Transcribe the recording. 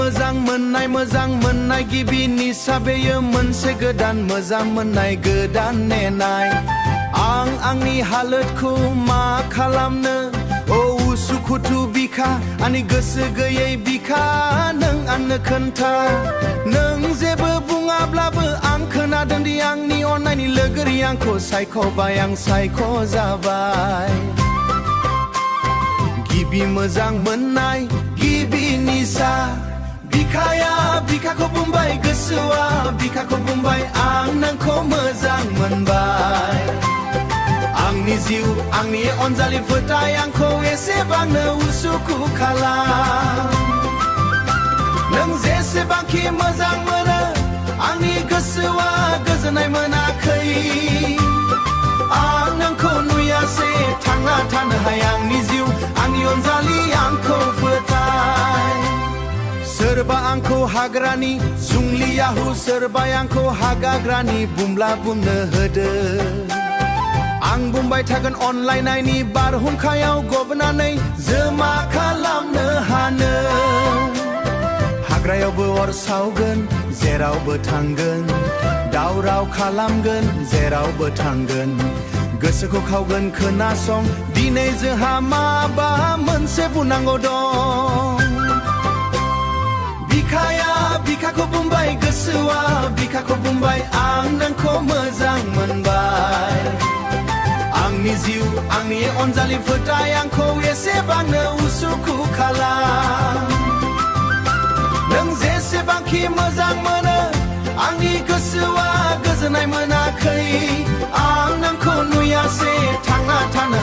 मोजां मोननाय गिबि निसा बेयो मोनसे गोदान मोजां मोननाय गोदान नेनाय आं आंनि हालोदखौ मा खालामनो औ उसुखुथु बिखा आंनि गोसो गैयै बिखा नों आंनो खोन्था नों जेबो बुङाब्लाबो आं खोनादों दि आंनि अननायनि लोगोरि आंखौ सायख'बाय आं सायख' जाबाय गिबि मोजां मोननाय गिबि निसा बिखाया बिखाखौ बुंबाय गोसोआ बिखाखौ बुंबाय आं नोंखौ मोजां मोनबाय आंनि जिउ आंनि अनजालि फोथाय आंखौ एसेबांनो उसुखु खालाम नों जेसेबांखि मोजां मोनो आंनि गोसोआ गोजोननाय मोनाखै आं नोंखौ नुयासे थांना थानो हाया आंनि जिउ आंनि अनजालि आंखौ फोथाय सोरबा आंखौ हाग्रानि जुंलियाहु सोरबा आंखौ हागाग्रानि बुंब्ला बुंनो होदो आं बुंबाय थागोन अनलायनायनि बारहुंखायाव गबनानै जों मा खालामनो हानो हाग्रायावबो अर सावगोन जेरावबो थांगोन दावराव खालामगोन जेरावबो थांगोन गोसोखौ खावगोन खोनासं दिनै जोंहा माबा मोनसे बुंनांगौ दं बिखाया बिखाखौ बुंबाय गोसोआ बिखाखौ बुंबाय आं नोंखौ मोजां मोनबाय आंनि जिउ आंनि अनजालि फोथाय आंखौ एसेबांनो उसुखु खालाम नों जेसेबांखि मोजां मोनो आंनि गोसोआ गोजोननाय मोनाखै आं नोंखौ नुयासे थांना थानो